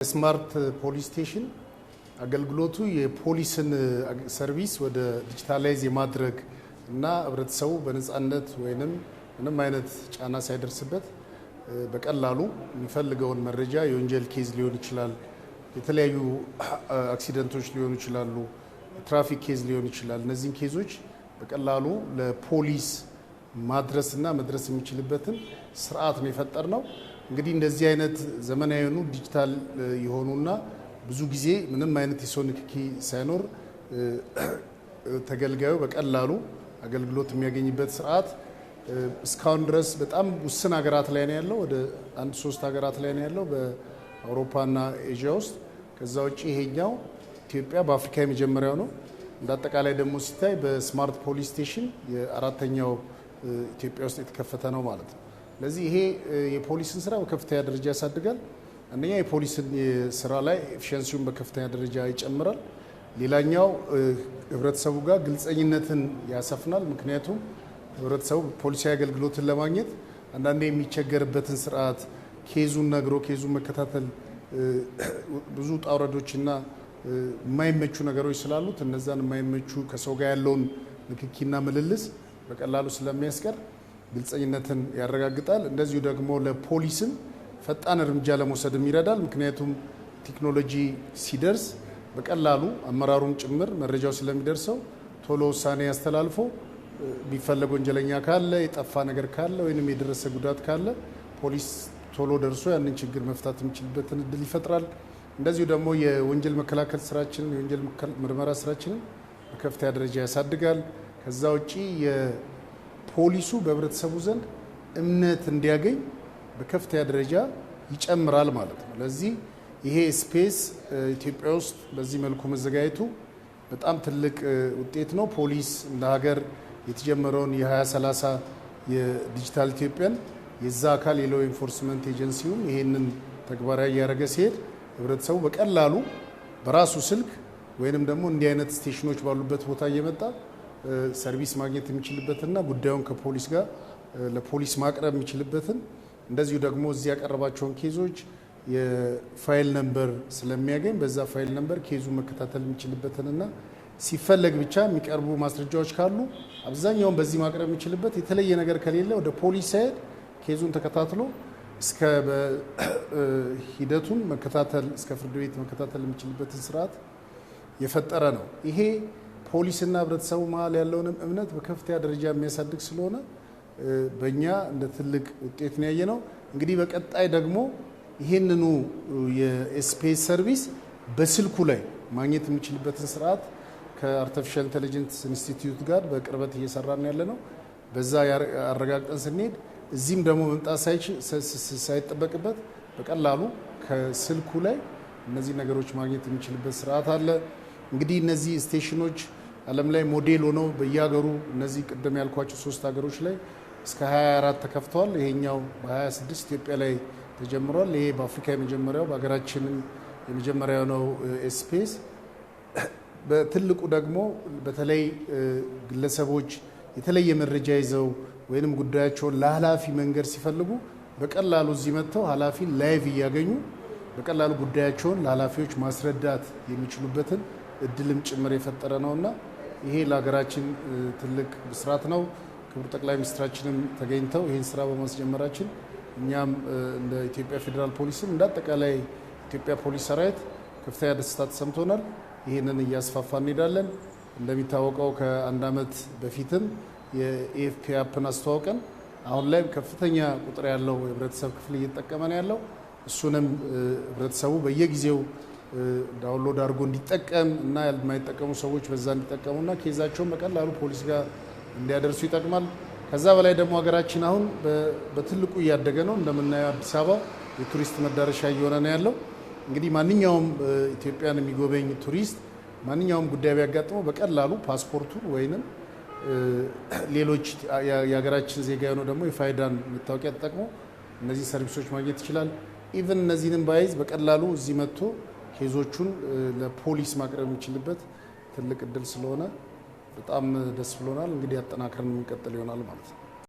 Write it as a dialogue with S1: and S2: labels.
S1: ስማርት ፖሊስ ስቴሽን አገልግሎቱ የፖሊስን ሰርቪስ ወደ ዲጂታላይዝ የማድረግ እና ህብረተሰቡ በነጻነት ወይንም ምንም አይነት ጫና ሳይደርስበት በቀላሉ የሚፈልገውን መረጃ የወንጀል ኬዝ ሊሆን ይችላል፣ የተለያዩ አክሲደንቶች ሊሆኑ ይችላሉ፣ ትራፊክ ኬዝ ሊሆን ይችላል። እነዚህን ኬዞች በቀላሉ ለፖሊስ ማድረስና መድረስ የሚችልበትን ስርዓት ነው የፈጠርነው። እንግዲህ እንደዚህ አይነት ዘመናዊ የሆኑ ዲጂታል የሆኑና ብዙ ጊዜ ምንም አይነት የሰው ንክኪ ሳይኖር ተገልጋዩ በቀላሉ አገልግሎት የሚያገኝበት ስርዓት እስካሁን ድረስ በጣም ውስን ሀገራት ላይ ነው ያለው። ወደ 1-3 ሀገራት ላይ ነው ያለው በአውሮፓና ኤዥያ ውስጥ። ከዛ ውጪ ይሄኛው ኢትዮጵያ በአፍሪካ የመጀመሪያው ነው። እንዳጠቃላይ ደግሞ ሲታይ በስማርት ፖሊስ ስቴሽን የአራተኛው ኢትዮጵያ ውስጥ የተከፈተ ነው ማለት ነው። ለዚህ ይሄ የፖሊስን ስራ በከፍተኛ ደረጃ ያሳድጋል። አንደኛ የፖሊስን ስራ ላይ ኤፊሺየንሲውን በከፍተኛ ደረጃ ይጨምራል። ሌላኛው ህብረተሰቡ ጋር ግልጸኝነትን ያሰፍናል። ምክንያቱም ህብረተሰቡ ፖሊሳዊ አገልግሎትን ለማግኘት አንዳንዴ የሚቸገርበትን ስርዓት ኬዙን ነግሮ ኬዙን መከታተል ብዙ ውጣ ውረዶችና የማይመቹ ነገሮች ስላሉት እነዛን የማይመቹ ከሰው ጋር ያለውን ንክኪና ምልልስ በቀላሉ ስለሚያስቀር ግልጸኝነትን ያረጋግጣል። እንደዚሁ ደግሞ ለፖሊስም ፈጣን እርምጃ ለመውሰድም ይረዳል። ምክንያቱም ቴክኖሎጂ ሲደርስ በቀላሉ አመራሩም ጭምር መረጃው ስለሚደርሰው ቶሎ ውሳኔ ያስተላልፎ ቢፈለግ ወንጀለኛ ካለ የጠፋ ነገር ካለ ወይንም የደረሰ ጉዳት ካለ ፖሊስ ቶሎ ደርሶ ያንን ችግር መፍታት የሚችልበትን እድል ይፈጥራል። እንደዚሁ ደግሞ የወንጀል መከላከል ስራችንን የወንጀል ምርመራ ስራችንን በከፍተኛ ደረጃ ያሳድጋል። ከዛ ውጪ ፖሊሱ በህብረተሰቡ ዘንድ እምነት እንዲያገኝ በከፍተኛ ደረጃ ይጨምራል ማለት ነው። ለዚህ ይሄ ስፔስ ኢትዮጵያ ውስጥ በዚህ መልኩ መዘጋጀቱ በጣም ትልቅ ውጤት ነው። ፖሊስ እንደ ሀገር የተጀመረውን የ2030 የዲጂታል ኢትዮጵያን የዛ አካል የሎ ኢንፎርስመንት ኤጀንሲውም ይሄንን ተግባራዊ እያደረገ ሲሄድ ህብረተሰቡ በቀላሉ በራሱ ስልክ ወይንም ደግሞ እንዲህ አይነት ስቴሽኖች ባሉበት ቦታ እየመጣ ሰርቪስ ማግኘት የሚችልበትና ጉዳዩን ከፖሊስ ጋር ለፖሊስ ማቅረብ የሚችልበትን እንደዚሁ ደግሞ እዚህ ያቀረባቸውን ኬዞች የፋይል ነምበር ስለሚያገኝ በዛ ፋይል ነምበር ኬዙ መከታተል የሚችልበትንና ሲፈለግ ብቻ የሚቀርቡ ማስረጃዎች ካሉ አብዛኛውን በዚህ ማቅረብ የሚችልበት የተለየ ነገር ከሌለ ወደ ፖሊስ ሳይሄድ ኬዙን ተከታትሎ እስከ ሂደቱን መከታተል እስከ ፍርድ ቤት መከታተል የሚችልበትን ስርዓት የፈጠረ ነው። ይሄ ፖሊስና ህብረተሰቡ መሀል ያለውንም እምነት በከፍተኛ ደረጃ የሚያሳድግ ስለሆነ በእኛ እንደ ትልቅ ውጤት ነው ያየነው። እንግዲህ በቀጣይ ደግሞ ይህንኑ የስፔስ ሰርቪስ በስልኩ ላይ ማግኘት የሚችልበትን ስርዓት ከአርቲፊሻል ኢንተለጀንስ ኢንስቲትዩት ጋር በቅርበት እየሰራን ያለ ነው። በዛ አረጋግጠን ስንሄድ እዚህም ደግሞ መምጣት ሳይጠበቅበት በቀላሉ ከስልኩ ላይ እነዚህ ነገሮች ማግኘት የሚችልበት ስርዓት አለ። እንግዲህ እነዚህ ስቴሽኖች ዓለም ላይ ሞዴል ሆነው በየሀገሩ እነዚህ ቅድም ያልኳቸው 3 ሀገሮች ላይ እስከ 24 ተከፍተዋል። ይሄኛው በ26 ኢትዮጵያ ላይ ተጀምሯል። ይሄ በአፍሪካ የመጀመሪያው በሀገራችንም የመጀመሪያው ነው ስፔስ። በትልቁ ደግሞ በተለይ ግለሰቦች የተለየ መረጃ ይዘው ወይንም ጉዳያቸውን ለኃላፊ መንገድ ሲፈልጉ በቀላሉ እዚህ መጥተው ኃላፊን ላይቭ እያገኙ በቀላሉ ጉዳያቸውን ለኃላፊዎች ማስረዳት የሚችሉበትን እድልም ጭምር የፈጠረ ነውና ይሄ ለሀገራችን ትልቅ ብስራት ነው። ክቡር ጠቅላይ ሚኒስትራችንም ተገኝተው ይህን ስራ በማስጀመራችን እኛም እንደ ኢትዮጵያ ፌዴራል ፖሊስም እንደ አጠቃላይ ኢትዮጵያ ፖሊስ ሰራዊት ከፍተኛ ደስታ ተሰምቶናል። ይህንን እያስፋፋ እንሄዳለን። እንደሚታወቀው ከ1 ዓመት በፊትም የኤኤፍፒ አፕን አስተዋውቀን አሁን ላይ ከፍተኛ ቁጥር ያለው የህብረተሰብ ክፍል እየተጠቀመ ነው ያለው። እሱንም ህብረተሰቡ በየጊዜው ዳውንሎድ አድርጎ እንዲጠቀም እና የማይጠቀሙ ሰዎች በዛ እንዲጠቀሙና ኬዛቸውን በቀላሉ ፖሊስ ጋር እንዲያደርሱ ይጠቅማል። ከዛ በላይ ደግሞ ሀገራችን አሁን በትልቁ እያደገ ነው። እንደምናየው አዲስ አበባ የቱሪስት መዳረሻ እየሆነ ነው ያለው። እንግዲህ ማንኛውም ኢትዮጵያን የሚጎበኝ ቱሪስት ማንኛውም ጉዳይ ቢያጋጥመው በቀላሉ ፓስፖርቱን ወይንም ሌሎች የሀገራችን ዜጋ የሆነው ደግሞ የፋይዳን መታወቂያ ተጠቅሞ እነዚህ ሰርቪሶች ማግኘት ይችላል። ኢቭን እነዚህንም ባይዝ በቀላሉ እዚህ መጥቶ ኬዞቹን ለፖሊስ ማቅረብ የሚችልበት ትልቅ እድል ስለሆነ በጣም ደስ ብሎናል። እንግዲህ አጠናክረን የሚቀጥል ይሆናል ማለት ነው።